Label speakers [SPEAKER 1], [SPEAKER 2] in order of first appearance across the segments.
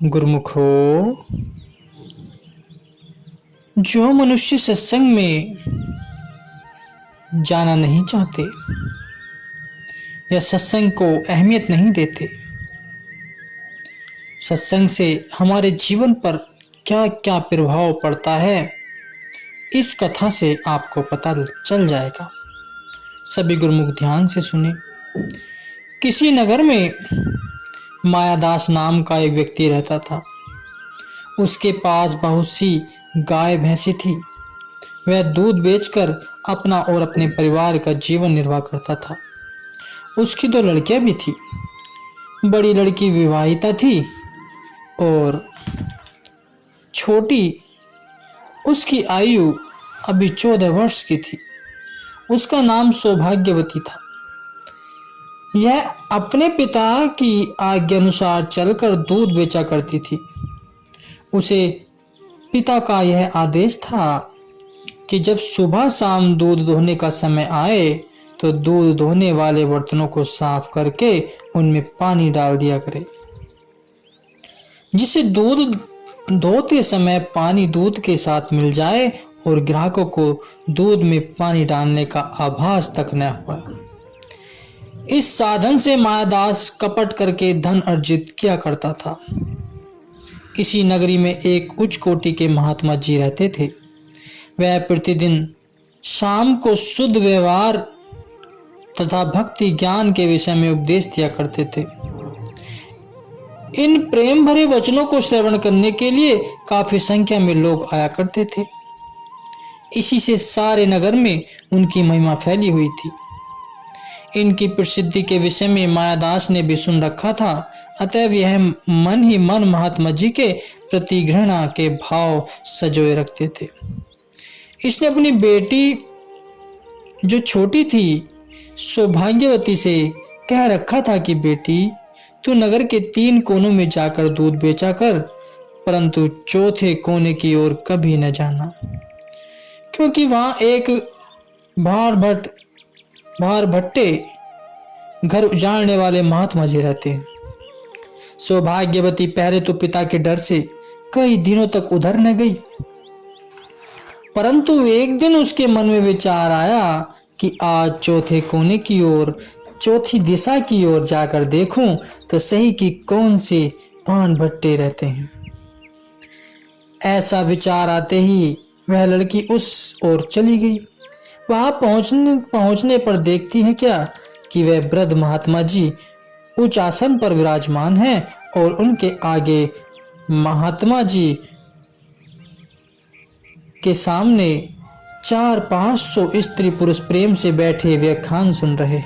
[SPEAKER 1] गुरुमुखो, जो मनुष्य सत्संग में जाना नहीं चाहते या सत्संग को अहमियत नहीं देते, सत्संग से हमारे जीवन पर क्या क्या प्रभाव पड़ता है इस कथा से आपको पता चल जाएगा। सभी गुरुमुख ध्यान से सुने। किसी नगर में मायादास नाम का एक व्यक्ति रहता था। उसके पास बहुत सी गाय भैंसी थी। वह दूध बेचकर अपना और अपने परिवार का जीवन निर्वाह करता था। उसकी 2 लड़कियां भी थी। बड़ी लड़की विवाहिता थी और छोटी, उसकी आयु अभी 14 वर्ष की थी। उसका नाम सौभाग्यवती था। यह अपने पिता की आज्ञा अनुसार चलकर दूध बेचा करती थी। उसे पिता का यह आदेश था कि जब सुबह शाम दूध दोहने का समय आए तो दूध दोहने वाले बर्तनों को साफ करके उनमें पानी डाल दिया करे, जिससे दूध धोते समय पानी दूध के साथ मिल जाए और ग्राहकों को दूध में पानी डालने का आभास तक न हुआ। इस साधन से मायादास कपट करके धन अर्जित किया करता था। इसी नगरी में एक उच्च कोटि के महात्मा जी रहते थे। वह प्रतिदिन शाम को शुद्ध व्यवहार तथा भक्ति ज्ञान के विषय में उपदेश दिया करते थे। इन प्रेम भरे वचनों को श्रवण करने के लिए काफी संख्या में लोग आया करते थे। इसी से सारे नगर में उनकी महिमा फैली हुई थी। इनकी प्रसिद्धि के विषय में मायादास ने भी सुन रखा था। अतएव यह मन ही मन महात्मा जी के प्रति घृणा के भाव सजोए रखते थे। इसने अपनी बेटी जो छोटी थी सौभाग्यवती से कह रखा था कि बेटी, तू नगर के 3 कोनों में जाकर दूध बेचा कर, परंतु चौथे कोने की ओर कभी न जाना, क्योंकि वहां एक भार भट्टे घर उजाड़ने वाले महात्मा जी रहते हैं। सौभाग्यवती पहले तो पिता के डर से कई दिनों तक उधर न गई, परंतु एक दिन उसके मन में विचार आया कि आज चौथे कोने की ओर, चौथी दिशा की ओर जाकर देखूं तो सही कि कौन से पान भट्टे रहते हैं। ऐसा विचार आते ही वह लड़की उस ओर चली गई। वहां पहुंचने पर देखती है क्या कि वह वृद्ध महात्मा जी उच्च आसन पर विराजमान हैं और उनके आगे महात्मा जी के सामने 400-500 स्त्री पुरुष प्रेम से बैठे व्याख्यान सुन रहे।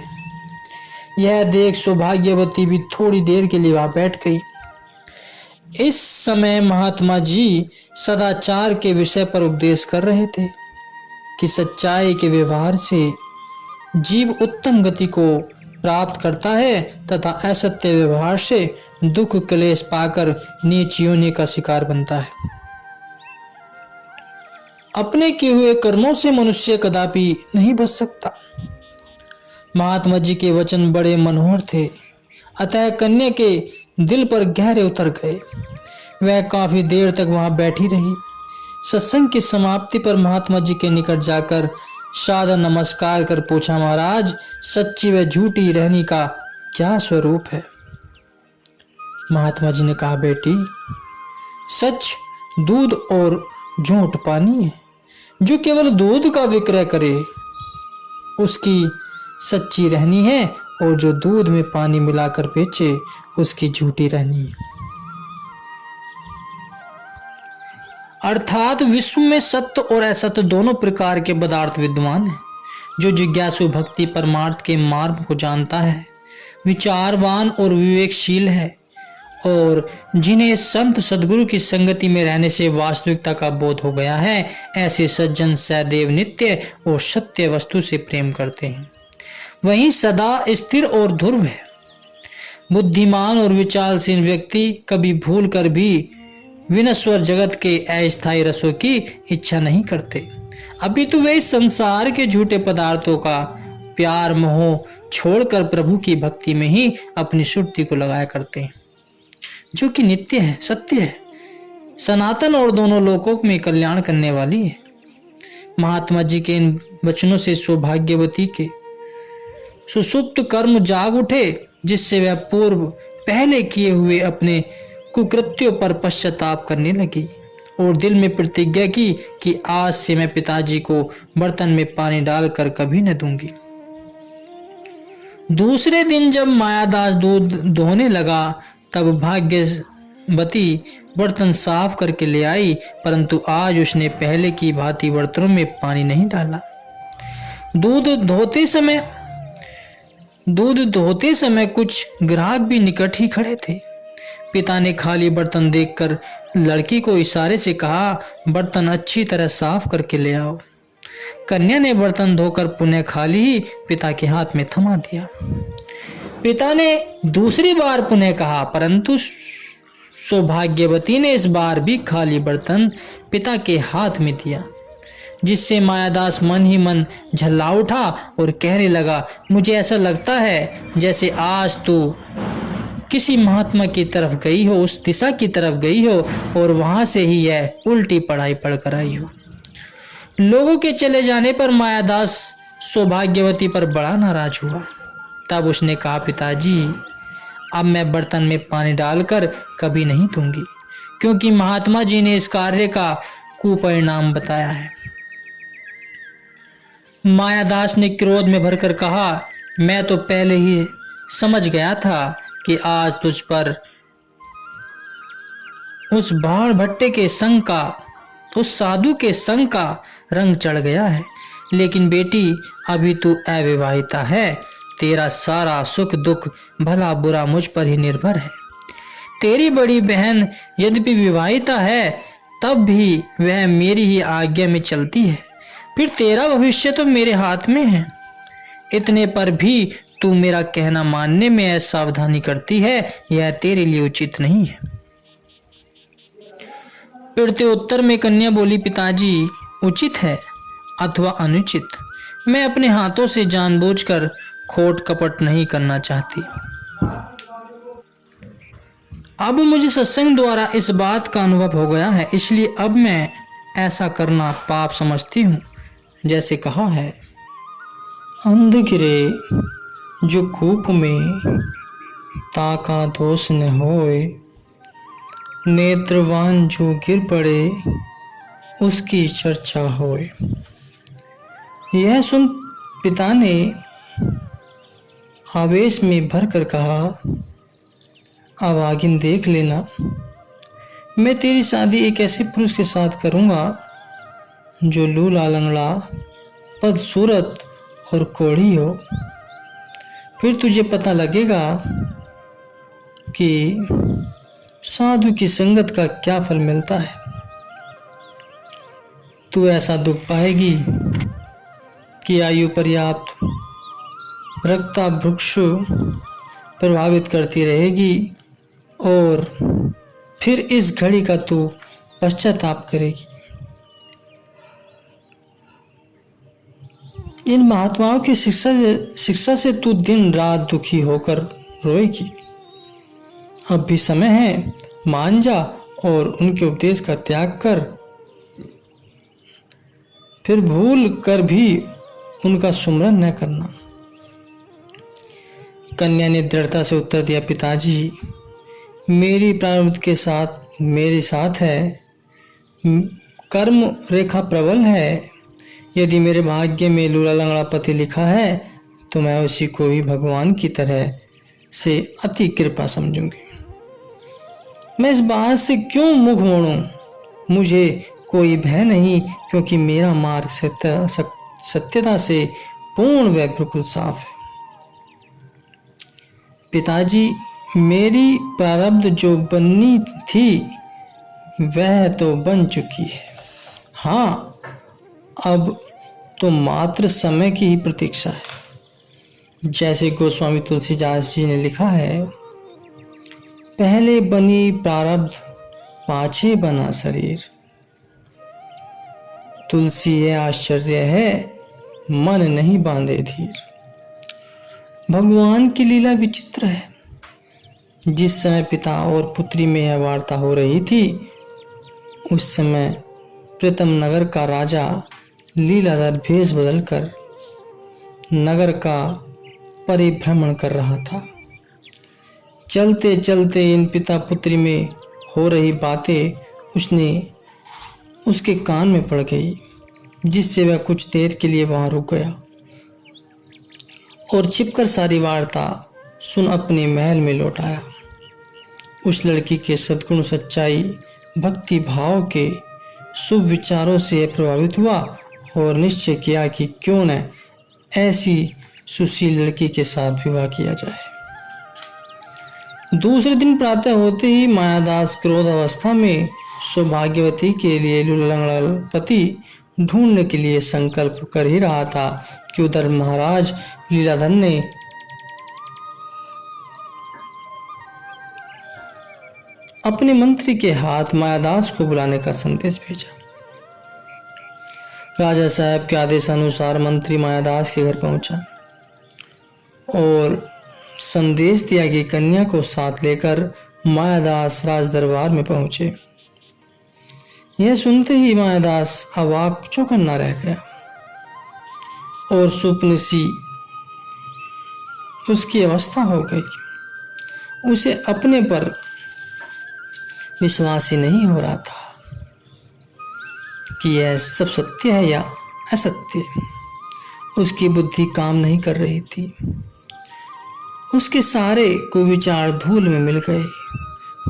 [SPEAKER 1] यह देख सौभाग्यवती भी थोड़ी देर के लिए वहां बैठ गई। इस समय महात्मा जी सदाचार के विषय पर उपदेश कर रहे थे कि सच्चाई के व्यवहार से जीव उत्तम गति को प्राप्त करता है तथा असत्य व्यवहार से दुख क्लेश पाकर नीच योनि का शिकार बनता है। अपने किए हुए कर्मों से मनुष्य कदापि नहीं बच सकता। महात्मा जी के वचन बड़े मनोहर थे, अतः कन्या के दिल पर गहरे उतर गए। वह काफी देर तक वहां बैठी रही। सत्संग की समाप्ति पर महात्मा जी के निकट जाकर सादर नमस्कार कर पूछा, महाराज, सच्ची व झूठी रहनी का क्या स्वरूप है? महात्मा जी ने कहा, बेटी, सच दूध और झूठ पानी है। जो केवल दूध का विक्रय करे उसकी सच्ची रहनी है, और जो दूध में पानी मिलाकर बेचे उसकी झूठी रहनी है। अर्थात विश्व में सत्य और असत्य दोनों प्रकार के पदार्थ विद्यमान हैं। जो जिज्ञासु भक्ति परमार्थ के मार्ग को जानता है, विचारवान और विवेकशील है, और जिन्हें संत सद्गुरु की संगति में रहने से वास्तविकता का बोध हो गया है, ऐसे सज्जन सदैव नित्य और सत्य वस्तु से प्रेम करते हैं। वहीं सदा स्थिर और ध्रुव है। बुद्धिमान और विचारशील व्यक्ति कभी भूल कर भी विनश्वर जगत के अस्थायी रसों की इच्छा नहीं करते। अभी तो वे संसार के झूठे पदार्थों का प्यार मोह छोड़कर प्रभु की भक्ति में ही अपनी सुरती को लगाया करते हैं। जो कि नित्य है, सत्य है, सनातन और दोनों लोकों में कल्याण करने वाली है। महात्मा जी के इन वचनों से सौभाग्यवती के सुसुप्त कर्म जाग उठे, जिससे वह पूर्व पहले किए हुए अपने कुकृत्यों पर पश्चाताप करने लगी और दिल में प्रतिज्ञा की कि आज से मैं पिताजी को बर्तन में पानी डालकर कभी न दूंगी। दूसरे दिन जब मायादास दूध दोहने लगा तब भाग्यवती बर्तन साफ करके ले आई, परंतु आज उसने पहले की भांति बर्तनों में पानी नहीं डाला। दूध धोते समय कुछ ग्राहक भी निकट ही खड़े थे। पिता ने खाली बर्तन देखकर लड़की को इशारे से कहा, बर्तन अच्छी तरह साफ करके ले आओ। कन्या ने बर्तन धोकर पुनः खाली ही पिता के हाथ में थमा दिया। पिता ने दूसरी बार पुनः कहा, परंतु सौभाग्यवती ने इस बार भी खाली बर्तन पिता के हाथ में दिया, जिससे मायादास मन ही मन झल्ला उठा और कहने लगा, मुझे ऐसा लगता है जैसे आज तू किसी महात्मा की तरफ गई हो, उस दिशा की तरफ गई हो और वहां से ही यह उल्टी पढ़ाई पढ़कर आई हो। लोगों के चले जाने पर मायादास सौभाग्यवती पर बड़ा नाराज हुआ। तब उसने कहा, पिताजी अब मैं बर्तन में पानी डालकर कभी नहीं दूंगी, क्योंकि महात्मा जी ने इस कार्य का कुपरिणाम बताया है। मायादास ने क्रोध में भरकर कहा, मैं तो पहले ही समझ गया था कि आज तुझ पर उस बाण भट्टे के संग का, उस साधु के संग का रंग चढ़ गया है। लेकिन बेटी अभी तू अविवाहिता है, तेरा सारा सुख दुख भला बुरा मुझ पर ही निर्भर है। तेरी बड़ी बहन यद्यपि विवाहिता है तब भी वह मेरी ही आज्ञा में चलती है, फिर तेरा भविष्य तो मेरे हाथ में है। इतने पर भी तू मेरा कहना मानने में असावधानी करती है, यह तेरे लिए उचित नहीं है। प्रत्युत्तर में कन्या बोली, पिताजी उचित है अथवा अनुचित, मैं अपने हाथों से जानबूझकर खोट कपट नहीं करना चाहती। अब मुझे सत्संग द्वारा इस बात का अनुभव हो गया है, इसलिए अब मैं ऐसा करना पाप समझती हूँ। जैसे कहा है, अंध गिरे जो कूप में ताका दोष न होए, नेत्रवान जो गिर पड़े उसकी चर्चा होए। यह सुन पिता ने आवेश में भरकर कहा, अब आगिन देख लेना, मैं तेरी शादी एक ऐसे पुरुष के साथ करूँगा जो लूला लंगड़ा, बदसूरत और कोढ़ी हो। फिर तुझे पता लगेगा कि साधु की संगत का क्या फल मिलता है। तू ऐसा दुख पाएगी कि आयु पर्याप्त रक्ता वृक्ष प्रभावित करती रहेगी और फिर इस घड़ी का तू पश्चाताप करेगी। इन महात्माओं की शिक्षा से तू दिन रात दुखी होकर रोएगी। अब भी समय है, मान जा और उनके उपदेश का त्याग कर, फिर भूल कर भी उनका सुमरन न करना। कन्या ने दृढ़ता से उत्तर दिया, पिताजी मेरी प्रारब्ध के साथ मेरे साथ है, कर्म रेखा प्रबल है। यदि मेरे भाग्य में लूला लंगड़ा पति लिखा है तो मैं उसी को ही भगवान की तरह से अति कृपा समझूंगी। मैं इस बात से क्यों मुख मोड़ूं? मुझे कोई भय नहीं, क्योंकि मेरा मार्ग सत्यता से पूर्ण व बिल्कुल साफ है। पिताजी मेरी प्रारब्ध जो बननी थी वह तो बन चुकी है। हाँ, अब तो मात्र समय की ही प्रतीक्षा है। जैसे गोस्वामी तुलसीदास जी ने लिखा है, पहले बनी प्रारब्ध पाछे बना शरीर, तुलसी ये आश्चर्य है मन नहीं बांधे धीर। भगवान की लीला विचित्र है। जिस समय पिता और पुत्री में यह वार्ता हो रही थी, उस समय प्रीतम नगर का राजा लीलाधर भेष बदलकर नगर का परिभ्रमण कर रहा था। चलते चलते इन पिता पुत्री में हो रही बातें उसके कान में पड़ गई, जिससे वह कुछ देर के लिए वहां रुक गया और छिपकर सारी वार्ता सुन अपने महल में लौट आया। उस लड़की के सद्गुण, सच्चाई, भक्ति भाव के शुभ विचारों से प्रभावित हुआ और निश्चय किया कि क्यों न ऐसी सुशील लड़की के साथ विवाह किया जाए। दूसरे दिन प्रातः होते ही मायादास क्रोध अवस्था में सौभाग्यवती के लिए लंगड़पति ढूंढने के लिए संकल्प कर ही रहा था कि उधर महाराज लीलाधर ने अपने मंत्री के हाथ मायादास को बुलाने का संदेश भेजा। राजा साहब के आदेशानुसार मंत्री मायादास के घर पहुंचा और संदेश दिया कि कन्या को साथ लेकर मायादास राज दरबार में पहुंचे। यह सुनते ही मायादास अवाक चौकन्ना रह गया और स्वप्न सी उसकी अवस्था हो गई। उसे अपने पर विश्वास ही नहीं हो रहा था कि यह सब सत्य है या असत्य। उसकी बुद्धि काम नहीं कर रही थी। उसके सारे कुविचार धूल में मिल गए।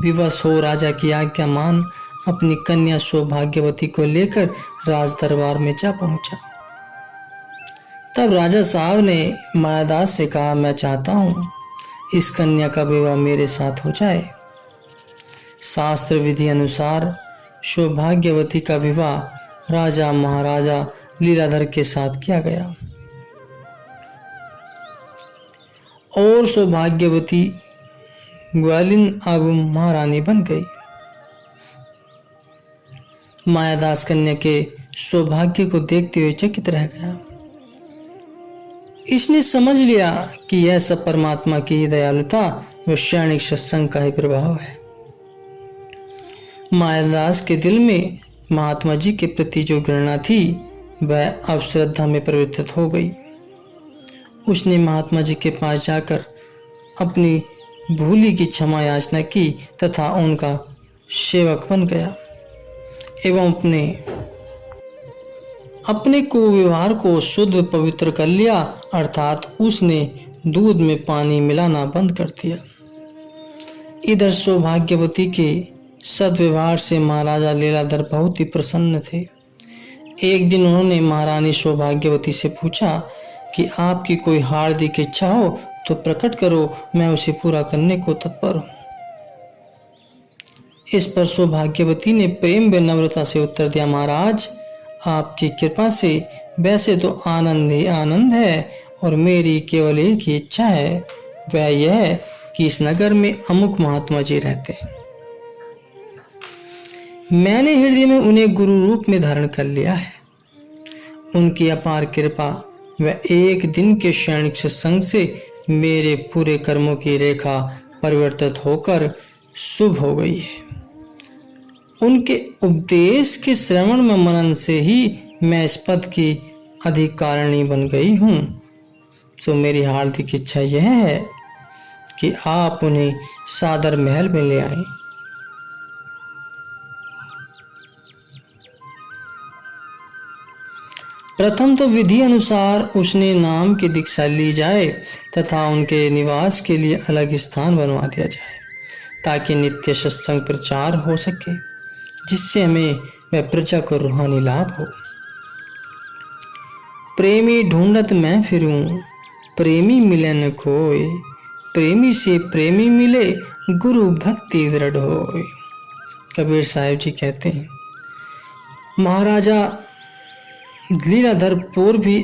[SPEAKER 1] विवश हो राजा की आज्ञा मान अपनी कन्या सौभाग्यवती को लेकर राज दरबार में जा पहुंचा। तब राजा साहब ने मायादास से कहा, मैं चाहता हूं इस कन्या का विवाह मेरे साथ हो जाए। शास्त्र विधि अनुसार सौभाग्यवती का विवाह राजा महाराजा लीलाधर के साथ किया गया और सौभाग्यवती ग्वालिन अब महारानी बन गई। मायादास कन्या के सौभाग्य को देखते हुए चकित रह गया। इसने समझ लिया कि यह सब परमात्मा की दयालुता व क्षणिक सत्संग का ही प्रभाव है। मायादास के दिल में महात्मा जी के प्रति जो घृणा थी वह अब श्रद्धा में परिवर्तित हो गई। उसने महात्मा जी के पास जाकर अपनी भूली की क्षमा याचना की तथा उनका सेवक बन गया एवं अपने कुव्यवहार को शुद्ध पवित्र कर लिया, अर्थात उसने दूध में पानी मिलाना बंद कर दिया। इधर सौभाग्यवती के सद्व्यवहार से महाराजा लीलाधर बहुत ही प्रसन्न थे। एक दिन उन्होंने महारानी सौभाग्यवती से पूछा कि आपकी कोई हार्दिक इच्छा हो तो प्रकट करो, मैं उसे पूरा करने को तत्पर हूं। इस पर सौभाग्यवती ने प्रेम व नम्रता से उत्तर दिया, महाराज आपकी कृपा से वैसे तो आनंद ही आनंद है और मेरी केवल एक ही इच्छा है, वह यह है कि इस नगर में अमुक महात्मा जी रहते हैं। मैंने हृदय में उन्हें गुरु रूप में धारण कर लिया है। उनकी अपार कृपा व एक दिन के क्षणिक सत्संग से मेरे पूरे कर्मों की रेखा परिवर्तित होकर शुभ हो गई है। उनके उपदेश के श्रवण में मनन से ही मैं इस पद की अधिकारिणी बन गई हूँ। तो मेरी हार्दिक इच्छा यह है कि आप उन्हें सादर महल में ले आएं। प्रथम तो विधि अनुसार उसने नाम की दीक्षा ली जाए तथा उनके निवास के लिए अलग स्थान बनवा दिया जाए ताकि नित्य सत्संग प्रचार हो सके, जिससे हमें वह प्रजा को रूहानी लाभ हो। प्रेमी ढूंढत मैं फिरूं, प्रेमी मिले न कोई, प्रेमी से प्रेमी मिले, गुरु भक्ति दृढ़ होए। कबीर साहिब जी कहते हैं, महाराजा लीलाधर पूर्व भी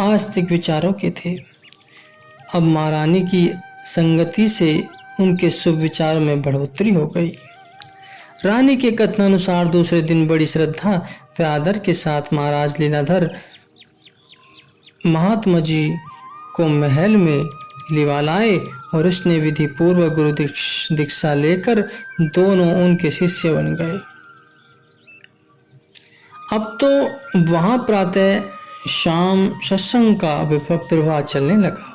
[SPEAKER 1] आस्तिक विचारों के थे। अब महारानी की संगति से उनके शुभ विचारों में बढ़ोतरी हो गई। रानी के कथनानुसार दूसरे दिन बड़ी श्रद्धा व आदर के साथ महाराज लीलाधर महात्मा जी को महल में लिवालाए और उसने विधि पूर्वक गुरु दीक्षा लेकर दोनों उनके शिष्य बन गए। अब तो वहां प्रातः शाम सत्संग का प्रवाह चलने लगा,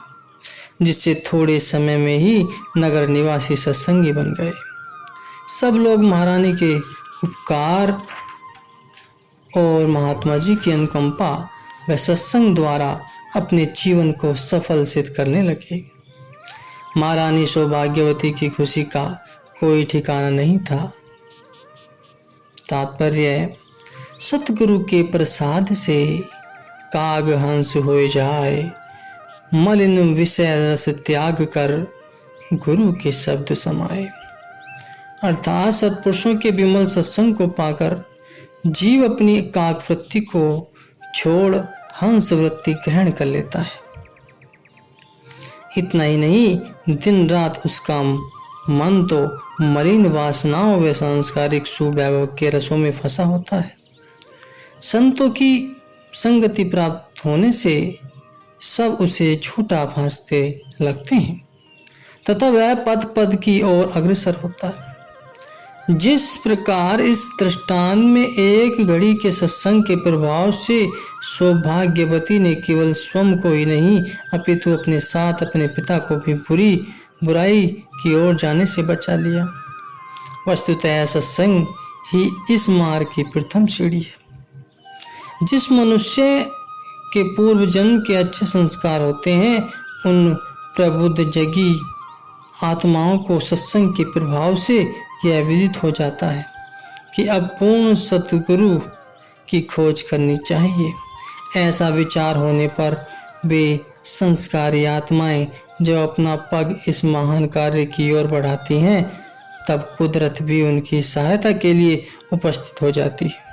[SPEAKER 1] जिससे थोड़े समय में ही नगर निवासी सत्संगी बन गए। सब लोग महारानी के उपकार और महात्मा जी की अनुकंपा व सत्संग द्वारा अपने जीवन को सफल सिद्ध करने लगे। महारानी सौभाग्यवती की खुशी का कोई ठिकाना नहीं था। तात्पर्य, सतगुरु के प्रसाद से काग हंस हो जाए, मलिन विषय रस त्याग कर गुरु के शब्द समाए। अर्थात सत्पुरुषों के विमल सत्संग को पाकर जीव अपनी काक वृत्ति को छोड़ हंस वृत्ति ग्रहण कर लेता है। इतना ही नहीं, दिन रात उसका मन तो मलिन वासनाओं व सांस्कारिक सुवैभव के रसों में फंसा होता है। संतों की संगति प्राप्त होने से सब उसे झूठा भासते लगते हैं तथा वह पद पद की ओर अग्रसर होता है। जिस प्रकार इस दृष्टांत में एक घड़ी के सत्संग के प्रभाव से सौभाग्यवती ने केवल स्वयं को ही नहीं अपितु अपने साथ अपने पिता को भी बुराई की ओर जाने से बचा लिया। वस्तुतः सत्संग ही इस मार्ग की प्रथम सीढ़ी है। जिस मनुष्य के पूर्व जन्म के अच्छे संस्कार होते हैं, उन प्रबुद्ध जगी आत्माओं को सत्संग के प्रभाव से यह विदित हो जाता है कि अब पूर्ण सतगुरु की खोज करनी चाहिए। ऐसा विचार होने पर वे संस्कारी आत्माएं जब अपना पग इस महान कार्य की ओर बढ़ाती हैं, तब कुदरत भी उनकी सहायता के लिए उपस्थित हो जाती है।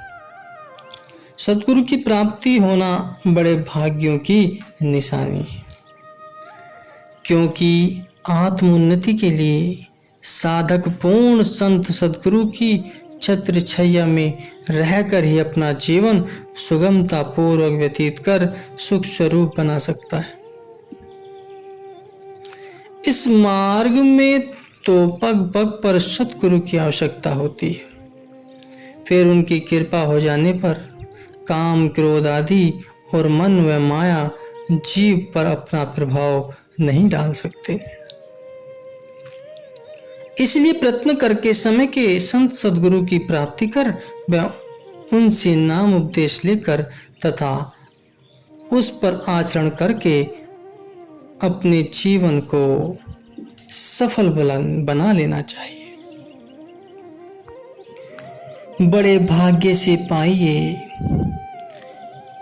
[SPEAKER 1] सतगुरु की प्राप्ति होना बड़े भाग्यों की निशानी है, क्योंकि आत्मोन्नति के लिए साधक पूर्ण संत सतगुरु की छत्र छाया में रहकर ही अपना जीवन सुगमता पूर्वक व्यतीत कर सुख स्वरूप बना सकता है। इस मार्ग में तो पग पग पर सतगुरु की आवश्यकता होती है। फिर उनकी कृपा हो जाने पर काम क्रोध आदि और मन व माया जीव पर अपना प्रभाव नहीं डाल सकते। इसलिए प्रयत्न करके समय के संत सदगुरु की प्राप्ति कर व उनसे नाम उपदेश लेकर तथा उस पर आचरण करके अपने जीवन को सफल बना लेना चाहिए। बड़े भाग्य से पाइए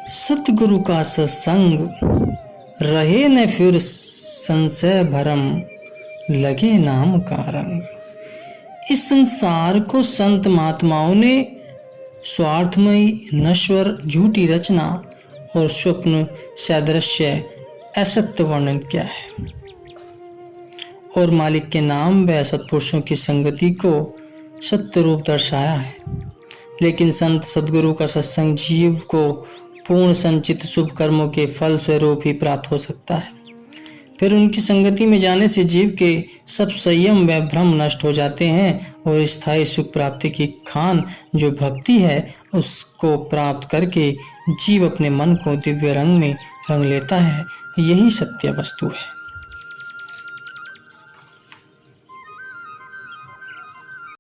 [SPEAKER 1] सतगुरु का सत्संग, रहे न फिर संशय भरम, लगे नाम का रंग। इस संसार को संत महात्माओं ने स्वार्थमयी नश्वर झूठी रचना और स्वप्न सादृश्य असत्य वर्णन किया है और मालिक के नाम व सत्पुरुषों की संगति को सत्य रूप दर्शाया है। लेकिन संत सद्गुरु का सत्संग जीव को पूर्ण संचित शुभ कर्मों के फल स्वरूप ही प्राप्त हो सकता है। फिर उनकी संगति में जाने से जीव के सब संयम व भ्रम नष्ट हो जाते हैं और स्थायी सुख प्राप्ति की खान जो भक्ति है उसको प्राप्त करके जीव अपने मन को दिव्य रंग में रंग लेता है। यही सत्य वस्तु है।